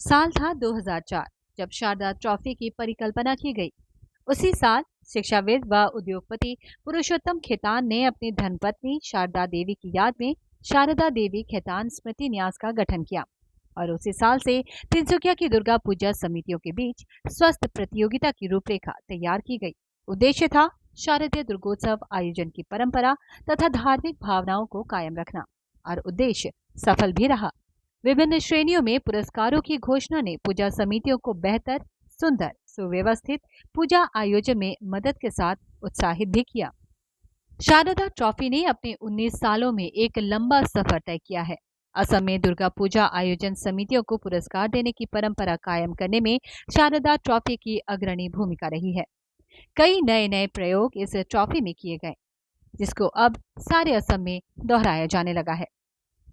साल था 2004 जब शारदा ट्रॉफी की परिकल्पना की गई। उसी साल शिक्षाविद व उद्योगपति पुरुषोत्तम खेतान ने अपनी धर्मपत्नी शारदा देवी की याद में शारदा देवी खेतान स्मृति न्यास का गठन किया और उसी साल से तिनसुकिया की दुर्गा पूजा समितियों के बीच स्वस्थ प्रतियोगिता की रूपरेखा तैयार की गई। उद्देश्य था शारदीय दुर्गोत्सव आयोजन की परंपरा तथा धार्मिक भावनाओं को कायम रखना और उद्देश्य सफल भी रहा। विभिन्न श्रेणियों में पुरस्कारों की घोषणा ने पूजा समितियों को बेहतर, सुंदर, सुव्यवस्थित पूजा आयोजन में मदद के साथ उत्साहित भी किया। शारदा ट्रॉफी ने अपने 19 सालों में एक लंबा सफर तय किया है। असम में दुर्गा पूजा आयोजन समितियों को पुरस्कार देने की परंपरा कायम करने में शारदा ट्रॉफी की अग्रणी भूमिका रही है। कई नए नए प्रयोग इस ट्रॉफी में किए गए, जिसको अब सारे असम में दोहराया जाने लगा है।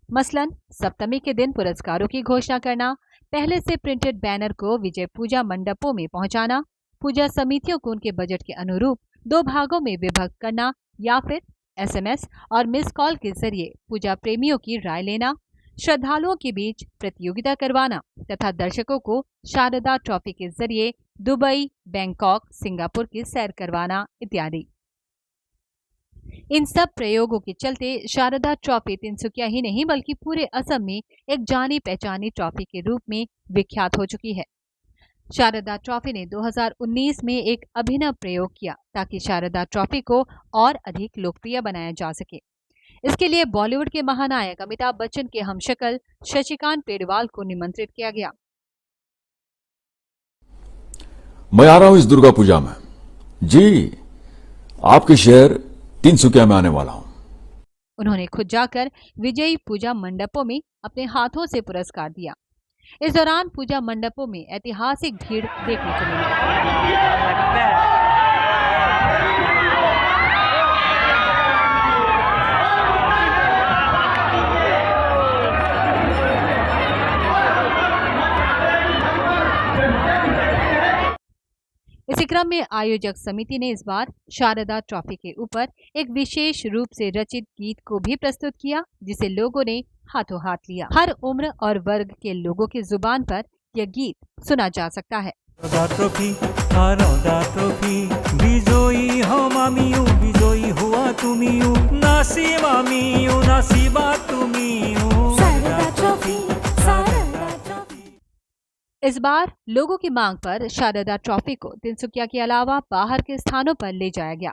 मसलन सप्तमी के दिन पुरस्कारों की घोषणा करना, पहले से प्रिंटेड बैनर को विजय पूजा मंडपों में पहुंचाना, पूजा समितियों को उनके बजट के अनुरूप 2 भागों में विभक्त करना या फिर एसएमएस और मिस कॉल के जरिए पूजा प्रेमियों की राय लेना, श्रद्धालुओं के बीच प्रतियोगिता करवाना तथा दर्शकों को शारदा ट्रॉफी के जरिए दुबई, बैंकॉक, सिंगापुर की सैर करवाना इत्यादि। इन सब प्रयोगों के चलते शारदा ट्रॉफी तिनसुकिया ही नहीं बल्कि पूरे असम में एक जानी पहचानी ट्रॉफी के रूप में विख्यात हो चुकी है। शारदा ट्रॉफी ने 2019 में एक अभिनव प्रयोग किया ताकि शारदा ट्रॉफी को और अधिक लोकप्रिय बनाया जा सके। इसके लिए बॉलीवुड के महानायक अमिताभ बच्चन के हमशक्ल शशिकांत पेडवाल को निमंत्रित किया गया। मैं आ रहा हूं इस दुर्गा पूजा में जी, आपके शहर तिनसुकिया में आने वाला हूं। उन्होंने खुद जाकर विजयी पूजा मंडपों में अपने हाथों से पुरस्कार दिया। इस दौरान पूजा मंडपों में ऐतिहासिक भीड़ देखने को मिली। इसी क्रम में आयोजक समिति ने इस बार शारदा ट्रॉफी के ऊपर एक विशेष रूप से रचित गीत को भी प्रस्तुत किया, जिसे लोगों ने हाथों हाथ लिया। हर उम्र और वर्ग के लोगों की जुबान पर यह गीत सुना जा सकता है। বিজয়ী হম আমিও, বিজয়ী হুয়া তুমিও, নাসিব আমিও, নাসিবা তুমিও। इस बार लोगों की मांग पर शारदा ट्रॉफी को तिनसुकिया के अलावा बाहर के स्थानों पर ले जाया गया।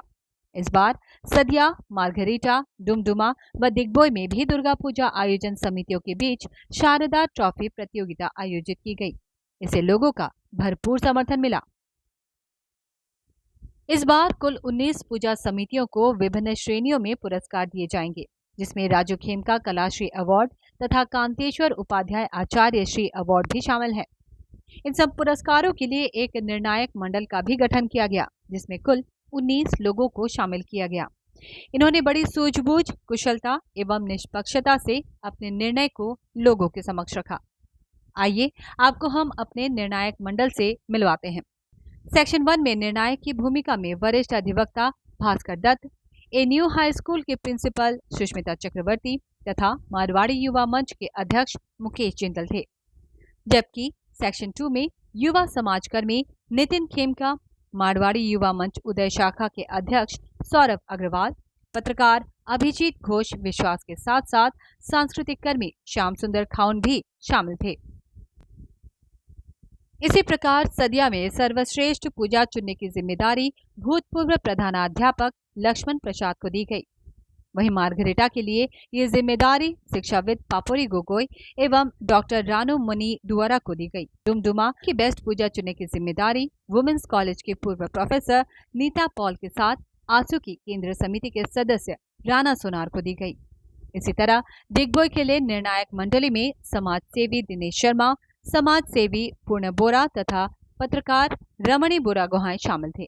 इस बार सदिया, मार्गरीटा, डुमडुमा व दिग्बोय में भी दुर्गा पूजा आयोजन समितियों के बीच शारदा ट्रॉफी प्रतियोगिता आयोजित की गई। इसे लोगों का भरपूर समर्थन मिला। इस बार कुल 19 पूजा समितियों को विभिन्न श्रेणियों में पुरस्कार दिए जाएंगे, जिसमें राजू खेमका कलाश्री अवार्ड तथा कांतेश्वर उपाध्याय आचार्य श्री अवार्ड भी शामिल है। इन सब पुरस्कारों के लिए एक निर्णायक मंडल का भी गठन किया गया, जिसमें कुल 19 लोगों को शामिल किया गया। इन्होंने बड़ी सूझबूझ, कुशलता एवं निष्पक्षता से अपने निर्णय को लोगों के समक्ष रखा। आइए आपको हम अपने निर्णायक मंडल से मिलवाते हैं। सेक्शन 1 में निर्णायक की भूमिका में वरिष्ठ अधिवक्ता Bhaskar Dutt, NU high school के प्रिंसिपल सुष्मिता चक्रवर्ती तथा मारवाड़ी युवा मंच के अध्यक्ष मुकेश जिंदल थे। जबकि सेक्शन 2 में युवा समाजकर्मी नितिन खेमका, मारवाड़ी युवा मंच उदय शाखा के अध्यक्ष सौरभ अग्रवाल, पत्रकार अभिजीत घोष विश्वास के साथ साथ सांस्कृतिक कर्मी श्याम सुंदर खाउन भी शामिल थे। इसी प्रकार सदिया में सर्वश्रेष्ठ पूजा चुनने की जिम्मेदारी भूतपूर्व प्रधानाध्यापक लक्ष्मण प्रसाद को दी गई। वहीं मार्गरेटा के लिए ये जिम्मेदारी शिक्षाविद पापोरी गोगोई एवं डॉक्टर रानू मुनि दुआरा को दी गई। डुमडुमा की बेस्ट पूजा चुनने की जिम्मेदारी वुमेन्स कॉलेज के पूर्व प्रोफेसर नीता पॉल के साथ आंसू की केंद्र समिति के सदस्य राणा सोनार को दी गई। इसी तरह दिग्बोय के लिए निर्णायक मंडली में समाज सेवी दिनेश शर्मा, समाज सेवी पूर्ण बोरा तथा पत्रकार रमणी बोरा गोहाई शामिल थे।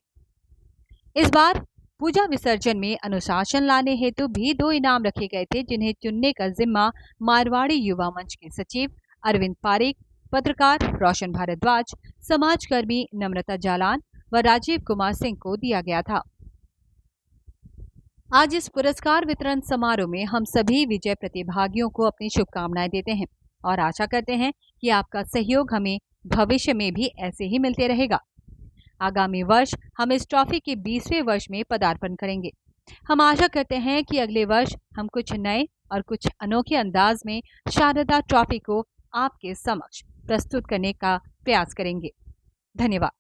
इस बार पूजा विसर्जन में अनुशासन लाने हेतु भी 2 इनाम रखे गए थे, जिन्हें चुनने का जिम्मा मारवाड़ी युवा मंच के सचिव अरविंद पारिक, पत्रकार रोशन भारद्वाज, समाजकर्मी नम्रता जालान व राजीव कुमार सिंह को दिया गया था। आज इस पुरस्कार वितरण समारोह में हम सभी विजय प्रतिभागियों को अपनी शुभकामनाएं देते हैं। और आशा करते हैं कि आपका सहयोग हमें भविष्य में भी ऐसे ही मिलते रहेगा। आगामी वर्ष हम इस ट्रॉफी के 20वें वर्ष में पदार्पण करेंगे। हम आशा करते हैं कि अगले वर्ष हम कुछ नए और कुछ अनोखे अंदाज में शारदा ट्रॉफी को आपके समक्ष प्रस्तुत करने का प्रयास करेंगे। धन्यवाद।